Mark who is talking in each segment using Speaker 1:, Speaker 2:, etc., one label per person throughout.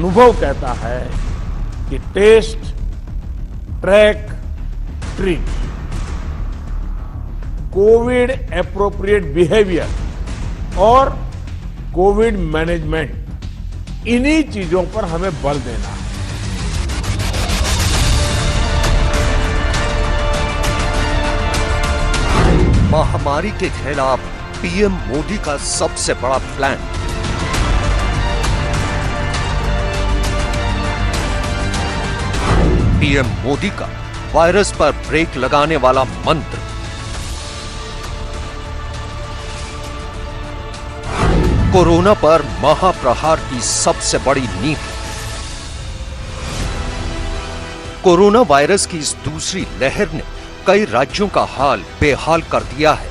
Speaker 1: अनुभव कहता है कि test, track, treat, Covid appropriate behaviour और कोविड मैनेजमेंट, इन्हीं चीजों पर हमें बल देना है।
Speaker 2: महामारी के खिलाफ पीएम मोदी का सबसे बड़ा प्लान। पीएम मोदी का वायरस पर ब्रेक लगाने वाला मंत्र। कोरोना पर महाप्रहार की सबसे बड़ी नीति। कोरोना वायरस की इस दूसरी लहर ने कई राज्यों का हाल बेहाल कर दिया है।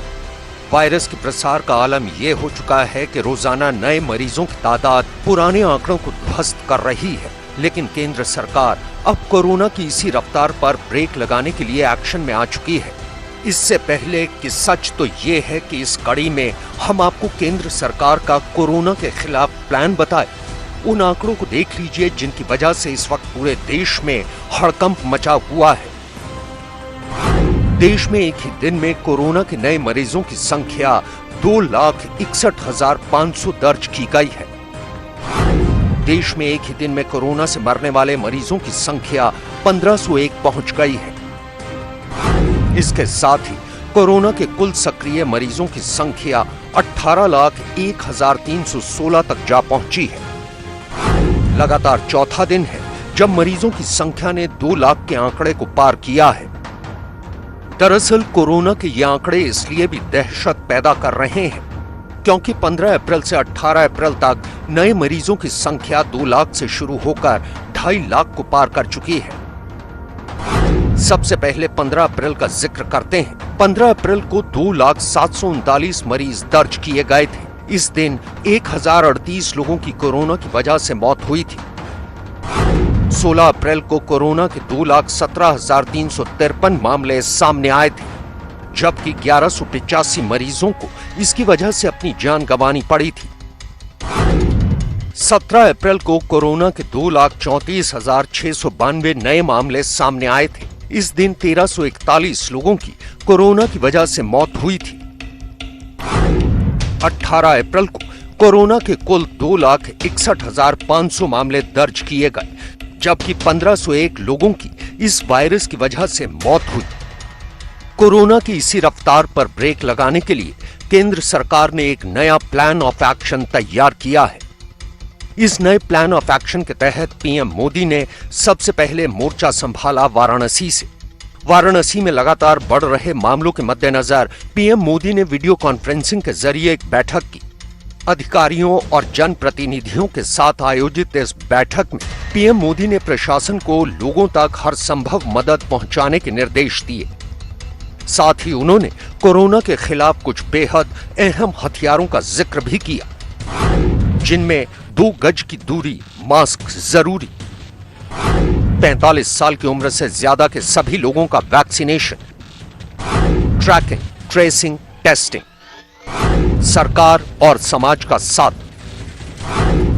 Speaker 2: वायरस के प्रसार का आलम यह हो चुका है कि रोजाना नए मरीजों की तादाद पुराने आंकड़ों को ध्वस्त कर रही है। लेकिन केंद्र सरकार अब कोरोना की इसी रफ्तार पर ब्रेक लगाने के लिए एक्शन में आ चुकी है। इससे पहले कि सच तो ये है कि इस कड़ी में हम आपको केंद्र सरकार का कोरोना के खिलाफ प्लान बताए, उन आंकड़ों को देख लीजिए जिनकी वजह से इस वक्त पूरे देश में हड़कंप मचा हुआ है। देश में एक ही दिन में कोरोना के नए मरीजों की संख्या 2,61,500 दर्ज की गई है। देश में एक ही दिन में कोरोना से मरने वाले मरीजों की संख्या 1,501 पहुंच गई है। इसके साथ ही कोरोना के कुल सक्रिय मरीजों की संख्या 18,01,316 तक जा पहुंची है। लगातार चौथा दिन है जब मरीजों की संख्या ने 2 लाख के आंकड़े को पार किया है। दरअसल कोरोना के ये आंकड़े इसलिए भी दहशत पैदा कर रहे हैं क्योंकि 15 अप्रैल से 18 अप्रैल तक नए मरीजों की संख्या 2 लाख से शुरू होकर 2.5 लाख को पार कर चुकी है। सबसे पहले 15 अप्रैल का जिक्र करते हैं। 15 अप्रैल को 2,07,39 मरीज दर्ज किए गए थे। इस दिन 1,038 लोगों की कोरोना की वजह से मौत हुई थी। 16 अप्रैल को कोरोना के 2,17,353 मामले सामने आए थे, जबकि 1,185 मरीजों को इसकी वजह से अपनी जान गंवानी पड़ी थी। 17 अप्रैल को कोरोना के 2,34,692 नए मामले सामने आए थे। इस दिन 1,341 लोगों की कोरोना की वजह से मौत हुई थी। 18 अप्रैल को कोरोना के कुल 2,61,500 मामले दर्ज किए गए, जबकि 1,501 लोगों की इस वायरस की वजह से मौत हुई। कोरोना की इसी रफ्तार पर ब्रेक लगाने के लिए केंद्र सरकार ने एक नया प्लान ऑफ एक्शन तैयार किया है। इस नए प्लान ऑफ एक्शन के तहत पीएम मोदी ने सबसे पहले मोर्चा संभाला वाराणसी से। वाराणसी में लगातार बढ़ रहे मामलों के मद्देनजर पीएम मोदी ने वीडियो कॉन्फ्रेंसिंग के जरिए एक बैठक की। अधिकारियों और जनप्रतिनिधियों के साथ आयोजित इस बैठक में पीएम मोदी ने प्रशासन को लोगों तक हर संभव मदद पहुंचाने के निर्देश दिए। साथ ही उन्होंने कोरोना के खिलाफ कुछ बेहद अहम हथियारों का जिक्र भी किया, जिनमें 2 गज की दूरी, मास्क जरूरी, 45 साल की उम्र से ज्यादा के सभी लोगों का वैक्सीनेशन, ट्रैकिंग, ट्रेसिंग, टेस्टिंग, सरकार और समाज का साथ।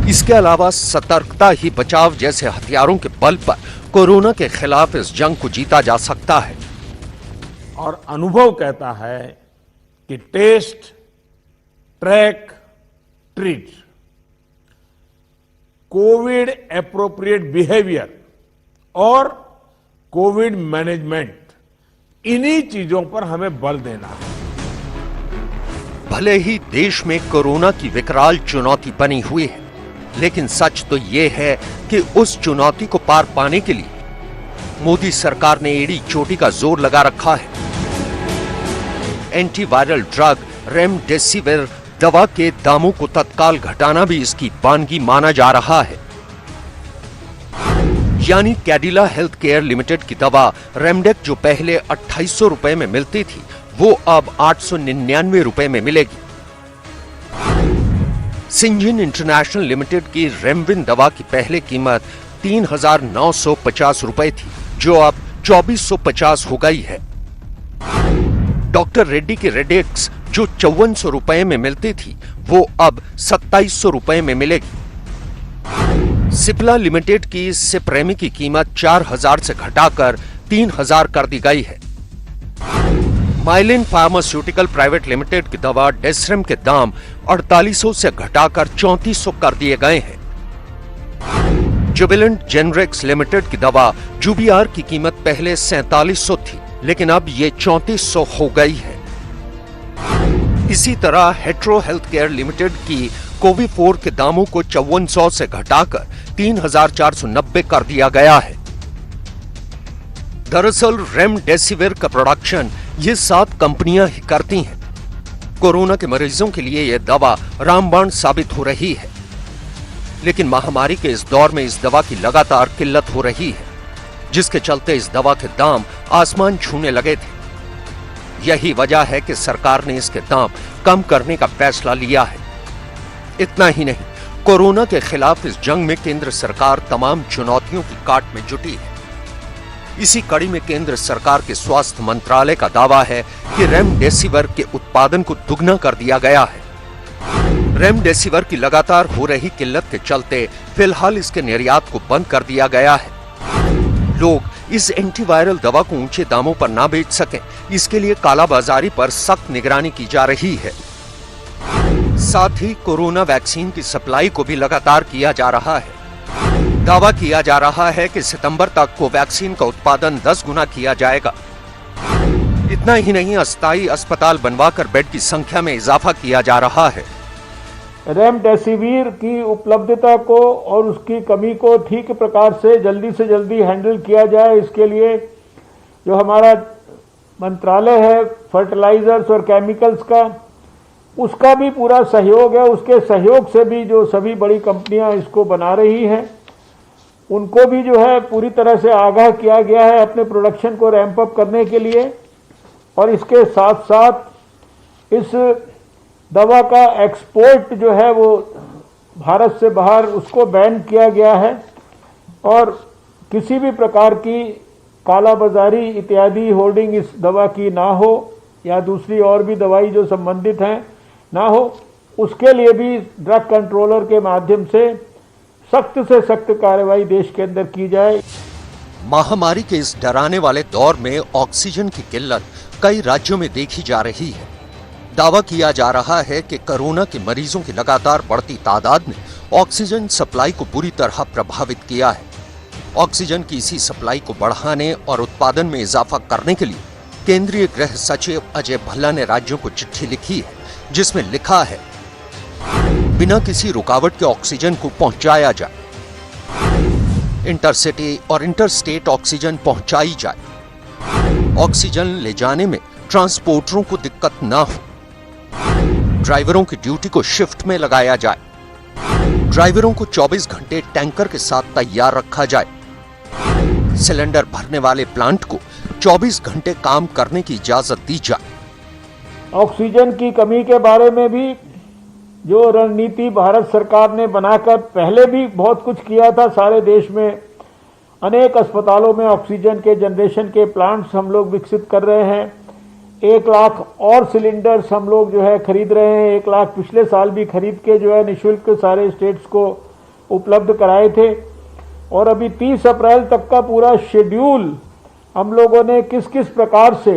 Speaker 2: इसके अलावा सतर्कता ही बचाव जैसे हथियारों के बल पर कोरोना के खिलाफ इस जंग को जीता जा सकता है।
Speaker 1: और अनुभव कहता है कि test, track, treat, Covid appropriate behaviour और कोविड मैनेजमेंट, इन्हीं चीजों पर हमें बल देना है।
Speaker 2: भले ही देश में कोरोना की विकराल चुनौती बनी हुई है, लेकिन सच तो यह है कि उस चुनौती को पार पाने के लिए मोदी सरकार ने एड़ी चोटी का जोर लगा रखा है। एंटीवायरल ड्रग रेमडेसिविर दवा के दामों को तत्काल घटाना भी इसकी वानगी माना जा रहा है। यानी कैडिला हेल्थ केयर लिमिटेड की दवा रेमडेक जो पहले 2,800 रुपए में मिलती थी, वो अब 899 रुपए में मिलेगी। सिंजिन इंटरनेशनल लिमिटेड की रेमविन दवा की पहले कीमत 3,950 रुपए थी, जो अब 2,450 हो गई है। डॉक्टर रेड्डी की रेडेक्स जो 5,400 रुपए में मिलती थी, वो अब 2,700 रुपए में मिलेगी। सिप्ला लिमिटेड की सिप्रेमी की कीमत 4,000 से घटाकर 3,000 कर दी गई है। माइलिन फार्मास्यूटिकल प्राइवेट लिमिटेड की दवा डेस्रेम के दाम 4800 से घटाकर 3400 कर दिए गए हैं। जुबिलेंट जेनरिक्स लिमिटेड की दवा जुबिआर की कीमत पहले 4700 थी, लेकिन अब ये 3400 हो गई है। इसी तरह हेट्रो हेल्थ केयर लिमिटेड की कोविफोर के दामों को 5400 से घटाकर 3490 कर दिया गया है। दरअसल रेमडेसिविर का प्रोडक्शन ये 7 कंपनियां ही करती हैं। कोरोना के मरीजों के लिए यह दवा रामबाण साबित हो रही है, लेकिन महामारी के इस दौर में इस दवा की लगातार किल्लत हो रही है, जिसके चलते इस दवा के दाम आसमान छूने लगे थे। यही वजह है कि सरकार ने इसके दाम कम करने का फैसला लिया है। इतना ही नहीं, कोरोना के खिलाफ इस जंग में केंद्र सरकार तमाम चुनौतियों की काट में जुटी है। इसी कड़ी में केंद्र सरकार के स्वास्थ्य मंत्रालय का दावा है कि रेमडेसिविर के उत्पादन को दुगना कर दिया गया है। रेमडेसिविर की लगातार हो रही किल्लत के चलते फिलहाल इसके निर्यात को बंद कर दिया गया है। लोग इस एंटीवायरल दवा को ऊंचे दामों पर ना बेच सकें, इसके लिए कालाबाजारी पर सख्त निगरानी की जा रही है। साथ ही कोरोना वैक्सीन की सप्लाई को भी लगातार किया जा रहा है। दावा किया जा रहा है कि सितंबर तक कोवैक्सीन का उत्पादन 10 गुना किया जाएगा। इतना ही नहीं, अस्थायी अस्पताल बनवाकर बेड की संख्या में इजाफा किया जा रहा है।
Speaker 3: रेमडेसिविर की उपलब्धता को और उसकी कमी को ठीक प्रकार से जल्दी हैंडल किया जाए, इसके लिए जो हमारा मंत्रालय है फर्टिलाइजर्स और केमिकल्स का, उसका भी पूरा सहयोग है। उसके सहयोग से भी जो सभी बड़ी कंपनियां इसको बना रही हैं, उनको भी जो है पूरी तरह से आगाह किया गया है अपने प्रोडक्शन को रैंप अप करने के लिए। और इसके साथ साथ इस दवा का एक्सपोर्ट जो है वो भारत से बाहर उसको बैन किया गया है, और किसी भी प्रकार की कालाबाजारी इत्यादि होर्डिंग इस दवा की ना हो, या दूसरी और भी दवाई जो संबंधित हैं ना हो, उसके लिए भी ड्रग कंट्रोलर के माध्यम से सख्त कार्रवाई देश के अंदर की जाए।
Speaker 2: महामारी के इस डराने वाले दौर में ऑक्सीजन की किल्लत कई राज्यों में देखी जा रही है। दावा किया जा रहा है कि कोरोना के मरीजों की लगातार बढ़ती तादाद ने ऑक्सीजन सप्लाई को बुरी तरह प्रभावित किया है। ऑक्सीजन की इसी सप्लाई को बढ़ाने और उत्पादन में इजाफा करने के लिए केंद्रीय गृह सचिव अजय भल्ला ने राज्यों को चिट्ठी लिखी है, जिसमें लिखा है, बिना किसी रुकावट के ऑक्सीजन को पहुंचाया जाए, इंटरसिटी और इंटरस्टेट ऑक्सीजन पहुंचाई जाए, ऑक्सीजन ले जाने में ट्रांसपोर्टरों को दिक्कत ना हो, ड्राइवरों की ड्यूटी को शिफ्ट में लगाया जाए, ड्राइवरों को 24 घंटे टैंकर के साथ तैयार रखा जाए, सिलेंडर भरने वाले प्लांट को 24 घंटे काम करने की इजाजत दी जाए।
Speaker 3: ऑक्सीजन की कमी के बारे में भी जो रणनीति भारत सरकार ने बनाकर पहले भी बहुत कुछ किया था, सारे देश में अनेक अस्पतालों में ऑक्सीजन के जनरेशन के प्लांट्स हम लोग विकसित कर रहे हैं। 1 लाख और सिलेंडर्स हम लोग जो है खरीद रहे हैं। 1 लाख पिछले साल भी खरीद के जो है निःशुल्क सारे स्टेट्स को उपलब्ध कराए थे। और अभी 30 अप्रैल तक का पूरा शेड्यूल हम लोगों ने किस किस प्रकार से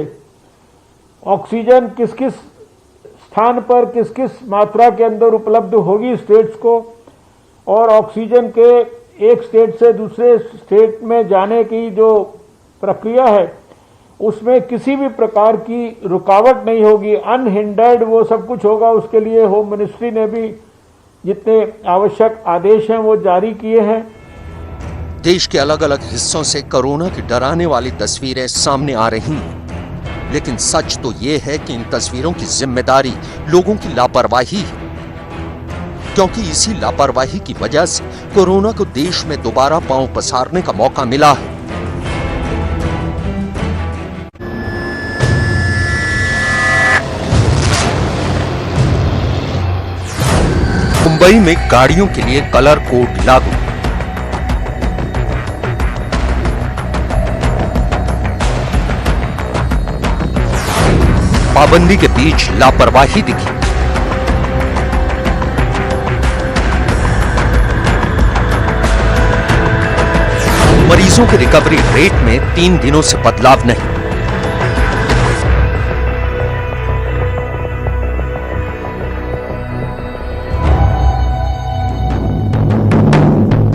Speaker 3: ऑक्सीजन किस किस स्थान पर किस किस मात्रा के अंदर उपलब्ध होगी स्टेट्स को, और ऑक्सीजन के एक स्टेट से दूसरे स्टेट में जाने की जो प्रक्रिया है उसमें किसी भी प्रकार की रुकावट नहीं होगी, अनहिंडर्ड वो सब कुछ होगा। उसके लिए होम मिनिस्ट्री ने भी जितने आवश्यक आदेश हैं वो जारी किए हैं।
Speaker 2: देश के अलग अलग हिस्सों से कोरोना की डराने वाली तस्वीरें सामने आ रही हैं, लेकिन सच तो ये है कि इन तस्वीरों की जिम्मेदारी लोगों की लापरवाही है, क्योंकि इसी लापरवाही की वजह से कोरोना को देश में दोबारा पांव पसारने का मौका मिला है। मुंबई में गाड़ियों के लिए कलर कोड लागू। पाबंदी के बीच लापरवाही दिखी। मरीजों के रिकवरी रेट में 3 दिनों से बदलाव नहीं।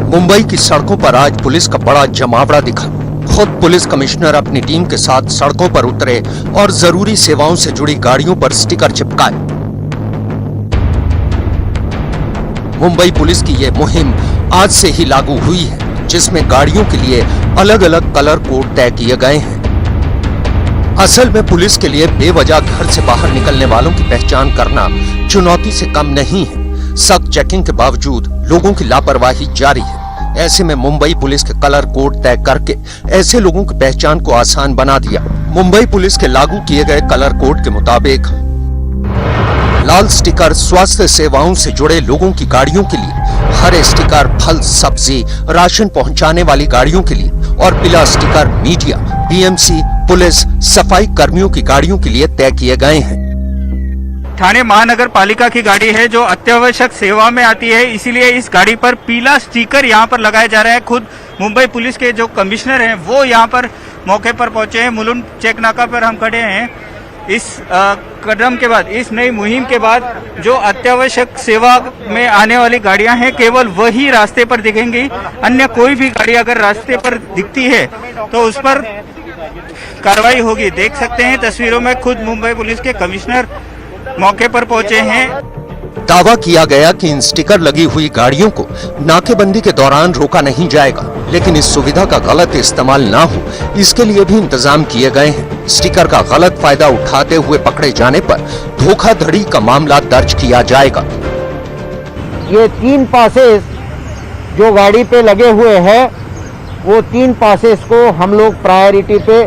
Speaker 2: मुंबई की सड़कों पर आज पुलिस का बड़ा जमावड़ा दिखा। खुद पुलिस कमिश्नर अपनी टीम के साथ सड़कों पर उतरे और जरूरी सेवाओं से जुड़ी गाड़ियों पर स्टिकर चिपकाए। मुंबई पुलिस की यह मुहिम आज से ही लागू हुई है, जिसमें गाड़ियों के लिए अलग अलग कलर कोड तय किए गए हैं। असल में पुलिस के लिए बेवजह घर से बाहर निकलने वालों की पहचान करना चुनौती से कम नहीं है। सख्त चेकिंग के बावजूद लोगों की लापरवाही जारी है। ऐसे में मुंबई पुलिस के कलर कोड तय करके ऐसे लोगों की पहचान को आसान बना दिया। मुंबई पुलिस के लागू किए गए कलर कोड के मुताबिक लाल स्टिकर स्वास्थ्य सेवाओं से जुड़े लोगों की गाड़ियों के लिए, हरे स्टिकर फल सब्जी राशन पहुंचाने वाली गाड़ियों के लिए और पीला स्टिकर मीडिया, बीएमसी, पुलिस, सफाई कर्मियों की गाड़ियों के लिए तय किए गए हैं।
Speaker 4: थाने महानगर पालिका की गाड़ी है जो अत्यावश्यक सेवा में आती है, इसीलिए इस गाड़ी पर पीला स्टिकर यहाँ पर लगाया जा रहा है। खुद मुंबई पुलिस के जो कमिश्नर हैं वो यहाँ पर मौके पर पहुंचे हैं। मुलुंड चेक नाका पर हम खड़े हैं। इस कदम के बाद, इस नई मुहिम के बाद जो अत्यावश्यक सेवा में आने वाली गाड़ियां हैं केवल वही रास्ते पर दिखेंगी। अन्य कोई भी गाड़ी अगर रास्ते पर दिखती है तो उस पर कार्रवाई होगी। देख सकते हैं तस्वीरों में खुद मुंबई पुलिस के कमिश्नर मौके पर पहुंचे हैं।
Speaker 2: दावा किया गया कि इन स्टिकर लगी हुई गाड़ियों को नाकेबंदी के दौरान रोका नहीं जाएगा, लेकिन इस सुविधा का गलत इस्तेमाल ना हो इसके लिए भी इंतजाम किए गए हैं। स्टिकर का गलत फायदा उठाते हुए पकड़े जाने पर धोखाधड़ी का मामला दर्ज किया जाएगा।
Speaker 3: ये 3 पासेस जो गाड़ी पे लगे हुए हैं वो 3 पासेस को हम लोग प्रायोरिटी पे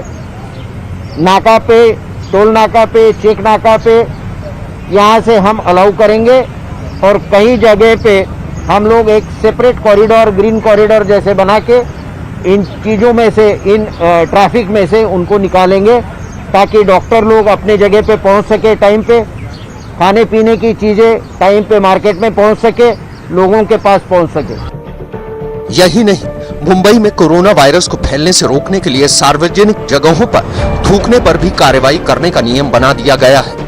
Speaker 3: नाका पे, टोल नाका पे, चेक नाका पे यहाँ से हम अलाउ करेंगे और कई जगह पे हम लोग एक सेपरेट कॉरिडोर, ग्रीन कॉरिडोर जैसे बना के इन चीज़ों में से, इन ट्रैफिक में से उनको निकालेंगे ताकि डॉक्टर लोग अपने जगह पे पहुँच सके टाइम पे, खाने पीने की चीज़ें टाइम पे मार्केट में पहुँच सके, लोगों के पास पहुँच सके।
Speaker 2: यही नहीं, मुंबई में कोरोना वायरस को फैलने से रोकने के लिए सार्वजनिक जगहों पर थूकने पर भी कार्रवाई करने का नियम बना दिया गया है।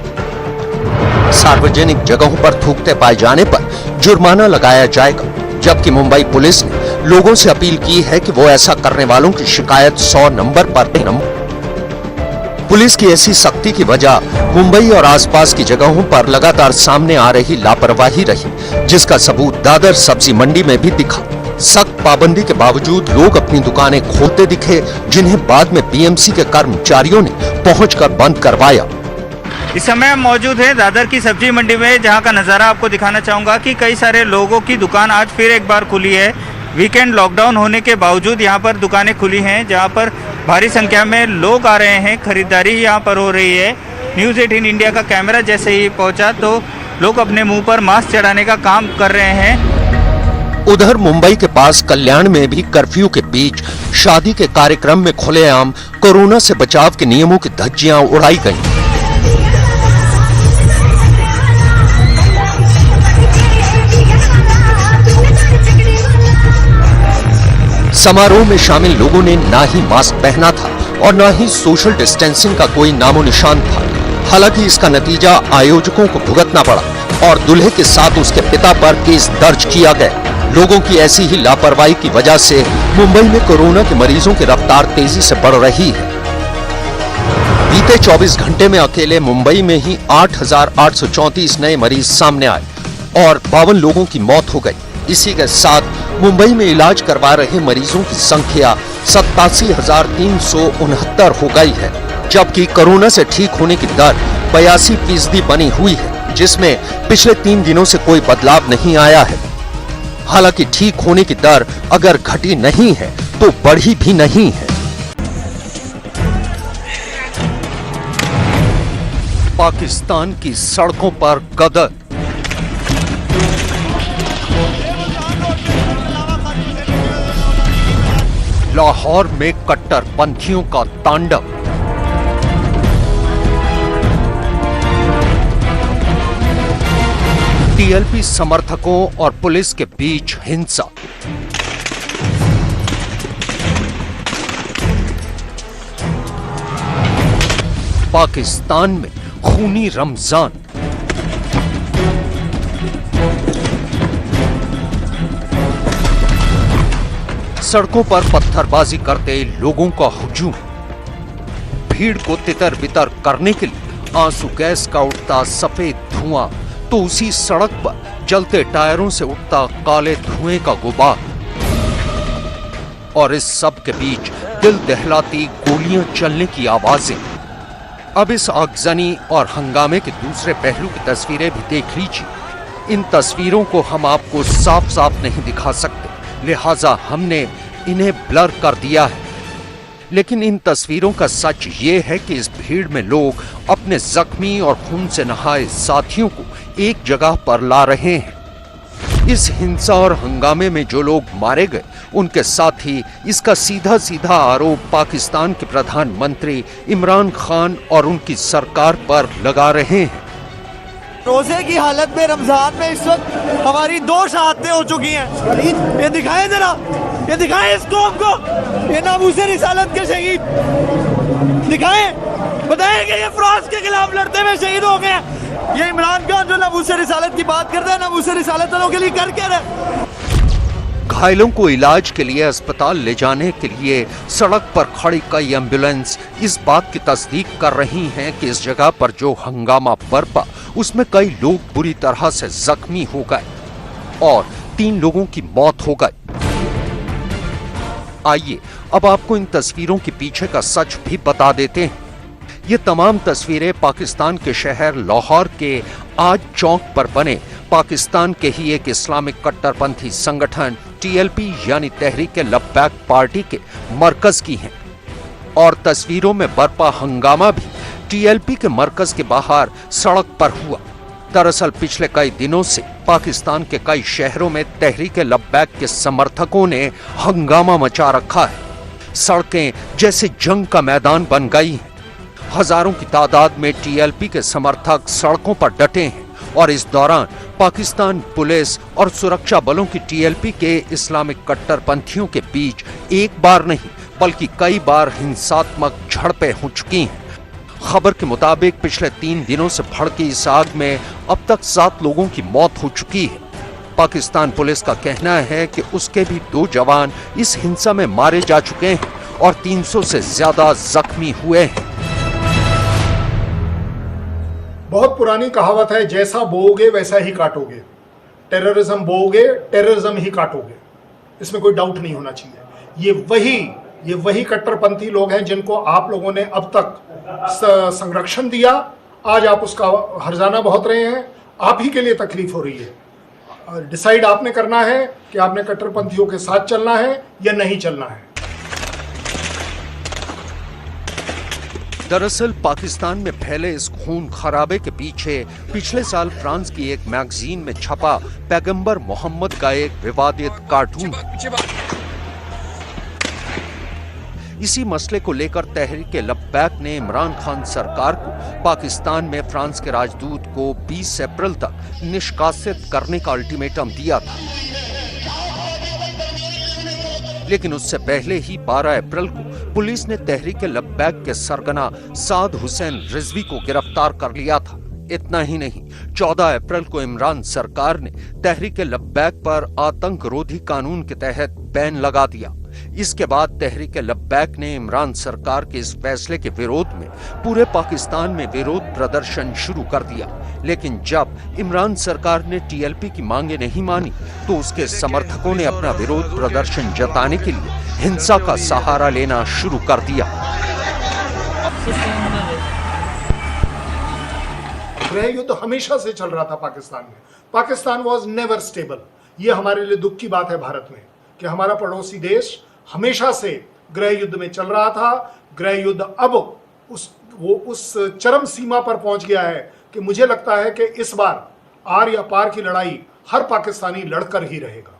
Speaker 2: सार्वजनिक जगहों पर थूकते पाए जाने पर जुर्माना लगाया जाएगा, जबकि मुंबई पुलिस ने लोगों से अपील की है कि वो ऐसा करने वालों की शिकायत 100 नंबर पर दें। पुलिस की ऐसी सख्ती की वजह मुंबई और आसपास की जगहों पर लगातार सामने आ रही लापरवाही रही, जिसका सबूत दादर सब्जी मंडी में भी दिखा। सख्त पाबंदी के बावजूद लोग अपनी दुकानें खोलते दिखे, जिन्हें बाद में बीएमसी के कर्मचारियों ने पहुंचकर बंद करवाया।
Speaker 4: इस समय हम मौजूद हैं दादर की सब्जी मंडी में, जहां का नज़ारा आपको दिखाना चाहूँगा कि कई सारे लोगों की दुकान आज फिर एक बार खुली है। वीकेंड लॉकडाउन होने के बावजूद यहां पर दुकानें खुली हैं, जहां पर भारी संख्या में लोग आ रहे हैं, खरीदारी यहां पर हो रही है। न्यूज़ 18 इंडिया का कैमरा जैसे ही पहुंचा तो लोग अपने मुंह पर मास्क चढ़ाने का काम कर रहे हैं।
Speaker 2: उधर मुंबई के पास कल्याण में भी कर्फ्यू के बीच शादी के कार्यक्रम में खुलेआम कोरोना से बचाव के नियमों की धज्जियां उड़ाई गईं। समारोह में शामिल लोगों ने ना ही मास्क पहना था और ना ही सोशल डिस्टेंसिंग का कोई नामो निशान था। हालांकि इसका नतीजा आयोजकों को भुगतना पड़ा और दूल्हे के साथ उसके पिता पर केस दर्ज किया गया। लोगों की ऐसी ही लापरवाही की वजह से मुंबई में कोरोना के मरीजों की रफ्तार तेजी से बढ़ रही है। बीते 24 घंटे में अकेले मुंबई में ही 8,834 नए मरीज सामने आए और 52 लोगों की मौत हो गई। इसी के साथ मुंबई में इलाज करवा रहे मरीजों की संख्या 87,369 हो गई है, जबकि कोरोना से ठीक होने की दर 82% बनी हुई है, जिसमें पिछले 3 दिनों से कोई बदलाव नहीं आया है। हालांकि ठीक होने की दर अगर घटी नहीं है तो बढ़ी भी नहीं है। पाकिस्तान की सड़कों पर गदर। लाहौर में कट्टरपंथियों का तांडव। टीएलपी समर्थकों और पुलिस के बीच हिंसा। पाकिस्तान में खूनी रमजान। सड़कों पर पत्थरबाजी करते लोगों का हुजूम, भीड़ को तितर बितर करने के लिए आंसू गैस का उठता सफेद धुआं, तो उसी सड़क पर जलते टायरों से उठता काले धुएं का गुबार, और इस सब के बीच दिल दहलाती गोलियां चलने की आवाजें। अब इस आगजनी और हंगामे के दूसरे पहलू की तस्वीरें भी देख लीजिए। इन तस्वीरों को हम आपको साफ साफ नहीं दिखा सकते, लिहाजा हमने इन्हें ब्लर कर दिया है। लेकिन इन तस्वीरों का सच ये है कि इस भीड़ में लोग अपने जख्मी और खून से नहाए साथियों को एक जगह पर ला रहे हैं। इस हिंसा और हंगामे में जो लोग मारे गए, उनके साथ ही इसका सीधा सीधा आरोप पाकिस्तान के प्रधानमंत्री इमरान खान और उनकी सरकार पर लगा रहे हैं।
Speaker 5: रोजे की हालत में रमजान में इस वक्त हमारी 2 शहादतें हो चुकी हैं। ये दिखाएं जरा, ये दिखाएं इस कौम को, ये नामूसे रिसालत के शहीद दिखाएं, बताएं कि ये फ्रांस के खिलाफ लड़ते हुए शहीद हो गए। ये इमरान खान जो नामूसे रिसालत की बात करता है, नामूसे रिसालत वालों के लिए कर क्या रहे।
Speaker 2: घायलों को इलाज के लिए अस्पताल ले जाने के लिए सड़क पर खड़ी कई एम्बुलेंस इस बात की तस्दीक कर रही हैं कि इस जगह पर जो हंगामा बरपा, उसमें कई लोग बुरी तरह से जख्मी हो गए और 3 लोगों की मौत हो गई। आइए अब आपको इन तस्वीरों के पीछे का सच भी बता देते हैं। ये तमाम तस्वीरें पाकिस्तान के शहर लाहौर के आज चौक पर बने पाकिस्तान के ही एक इस्लामिक कट्टरपंथी संगठन टीएलपी यानी तहरीक-ए-लब्बैक पार्टी के मरकज की हैं। और तस्वीरों में बरपा हंगामा भी टीएलपी के मरकज के बाहर सड़क पर हुआ। दरअसल पिछले कई दिनों से पाकिस्तान के कई शहरों में तहरीक-ए-लब्बैक के समर्थकों ने हंगामा मचा रखा है। सड़कें जैसे जंग का मैदान बन गई हैं। हजारों की तादाद में टीएलपी के समर्थक सड़कों पर डटे हैं और इस दौरान पाकिस्तान पुलिस और सुरक्षा बलों की टीएलपी के इस्लामिक कट्टरपंथियों के बीच एक बार नहीं बल्कि कई बार हिंसात्मक झड़पें हो चुकी हैं। खबर के मुताबिक पिछले 3 दिनों से भड़की इस आग में अब तक 7 लोगों की मौत हो चुकी है। पाकिस्तान पुलिस का कहना है कि उसके भी 2 जवान इस हिंसा में मारे जा चुके हैं और 300 से ज्यादा जख्मी हुए हैं।
Speaker 6: बहुत पुरानी कहावत है, जैसा बोओगे वैसा ही काटोगे। टेररिज्म बोओगे, टेररिज्म ही काटोगे, इसमें कोई डाउट नहीं होना चाहिए। ये वही कट्टरपंथी लोग हैं जिनको आप लोगों ने अब तक संरक्षण दिया। आज आप उसका हर्जाना बहुत रहे हैं। आप ही के लिए तकलीफ हो रही है। डिसाइड आपने करना है कि आपने कट्टरपंथियों के साथ चलना है या नहीं चलना है।
Speaker 2: दरअसल पाकिस्तान में फैले इस खून खराबे के पीछे पिछले साल फ्रांस की एक मैगजीन में छपा पैगंबर मोहम्मद का एक विवादित कार्टून है। इसी मसले को लेकर तहरीक-ए-लब्बैक ने इमरान खान सरकार को पाकिस्तान में फ्रांस के राजदूत को 20 अप्रैल तक निष्कासित करने का अल्टीमेटम दिया था। लेकिन उससे पहले ही 12 अप्रैल को पुलिस ने तहरीक-ए-लब्बैक के सरगना साद हुसैन रिजवी को गिरफ्तार कर लिया था। इतना ही नहीं, 14 अप्रैल को इमरान सरकार ने तहरीक-ए-लब्बैक पर आतंक रोधी कानून के तहत बैन लगा दिया। इसके बाद तहरीक-ए-लब्बैक ने इमरान सरकार के इस फैसले के विरोध में पूरे पाकिस्तान में विरोध प्रदर्शन शुरू कर दिया। लेकिन जब इमरान सरकार ने टीएलपी की मांगे नहीं मानी तो उसके समर्थकों ने अपना विरोध प्रदर्शन जताने के लिए हिंसा का सहारा लेना शुरू कर दिया।
Speaker 6: गृह युद्ध हमेशा से चल रहा था पाकिस्तान में। Pakistan was never stable. ये हमारे लिए दुख की बात है भारत में कि हमारा पड़ोसी देश हमेशा से गृह युद्ध में चल रहा था। गृह युद्ध अब उस चरम सीमा पर पहुंच गया है कि मुझे लगता है कि इस बार आर या पार की लड़ाई हर पाकिस्तानी लड़कर ही रहेगा।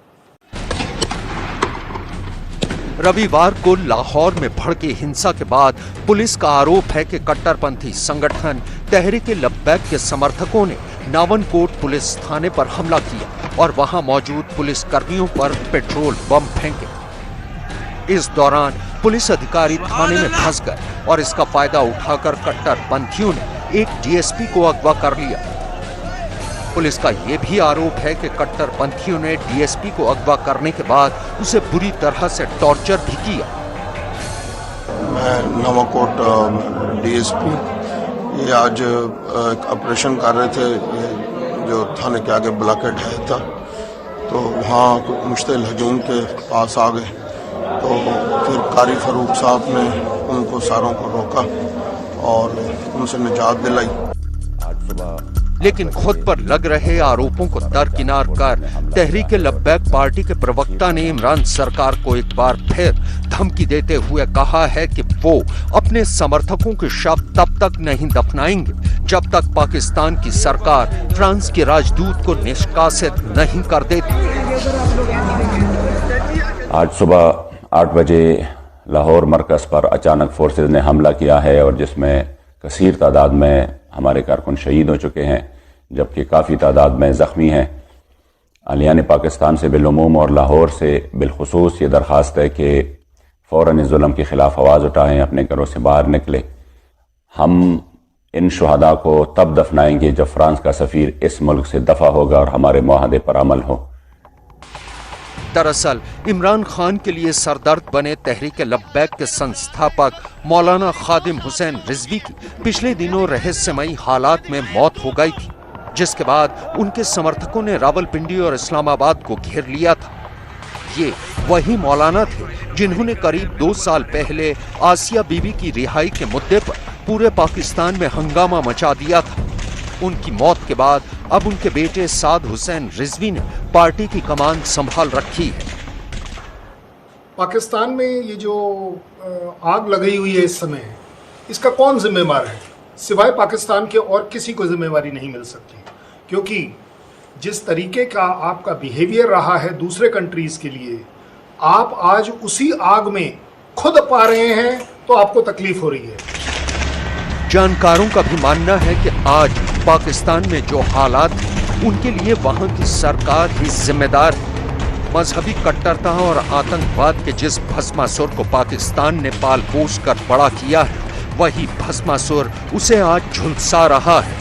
Speaker 2: रविवार को लाहौर में भड़की हिंसा के बाद पुलिस का आरोप है कि कट्टरपंथी संगठन तहरीक-ए-लब्बैक के समर्थकों ने नावनकोट पुलिस थाने पर हमला किया और वहां मौजूद पुलिस कर्मियों पर पेट्रोल बम फेंके। इस दौरान पुलिस अधिकारी थाने में फंस गए और इसका फायदा उठाकर कट्टरपंथियों ने एक डीएसपी को अगवा कर लिया। पुलिस का यह भी आरोप है कि कट्टरपंथियों ने डीएसपी को अगवा करने के बाद उसे बुरी तरह से टॉर्चर भी किया।
Speaker 7: मैं नवाकोट डीएसपी, ये आज एक ऑपरेशन कर रहे थे, जो थाने के आगे ब्लॉकेड है था, तो वहाँ मुश्तिल हजूम के पास आ गए, तो फिर कारी फारूक साहब ने उनको सारों को रोका और उनसे निजात दिलाई।
Speaker 2: लेकिन खुद पर लग रहे आरोपों को दरकिनार कर तहरीक लब्बैक पार्टी के प्रवक्ता ने इमरान सरकार को एक बार फिर धमकी देते हुए कहा है कि वो अपने समर्थकों के शव तब तक नहीं दफनाएंगे जब तक पाकिस्तान की सरकार फ्रांस के राजदूत को निष्कासित नहीं कर देती।
Speaker 8: आज सुबह 8 बजे लाहौर मरकज पर अचानक फोर्सेज ने हमला किया है और जिसमें कसीर तादाद में हमारे कारकुन शहीद हो चुके हैं, जबकि काफ़ी तादाद में ज़ख्मी हैं। अलियान पाकिस्तान से बिलुमूम और लाहौर से बिलखुसूस ये दरख्वास्त है कि फ़ौरन इस जुल्म के ख़िलाफ़ आवाज़ उठाएं, अपने घरों से बाहर निकले। हम इन शुहदा को तब दफनाएंगे जब फ्रांस का सफ़ीर इस मुल्क से दफ़ा होगा और हमारे मुआहदे पर अमल हो।
Speaker 2: दरअसल इमरान खान के लिए सरदर्द बने तहरीक लब्बैक के संस्थापक मौलाना खादिम हुसैन रिजवी की पिछले दिनों रहस्यमयी हालात में मौत हो गई थी, जिसके बाद उनके समर्थकों ने रावलपिंडी और इस्लामाबाद को घेर लिया था। ये वही मौलाना थे जिन्होंने करीब 2 साल पहले आसिया बीबी की रिहाई के मुद्दे पर पूरे पाकिस्तान में हंगामा मचा दिया था। उनकी मौत के बाद अब उनके बेटे साद हुसैन रिजवी ने पार्टी की कमान संभाल रखी है।
Speaker 6: पाकिस्तान में ये जो आग लगाई हुई है इस समय, इसका कौन जिम्मेवार है? सिवाय पाकिस्तान के और किसी को जिम्मेवारी नहीं मिल सकती, क्योंकि जिस तरीके का आपका बिहेवियर रहा है दूसरे कंट्रीज के लिए, आप आज उसी आग में खुद पा रहे हैं, तो आपको तकलीफ हो रही है।
Speaker 2: जानकारों का भी मानना है कि आज पाकिस्तान में जो हालात हैं, उनके लिए वहां की सरकार ही जिम्मेदार है। मजहबी कट्टरता और आतंकवाद के जिस भस्मासुर को पाकिस्तान ने पाल पोस कर बड़ा किया है, वही भस्मासुर उसे आज झुलसा रहा है।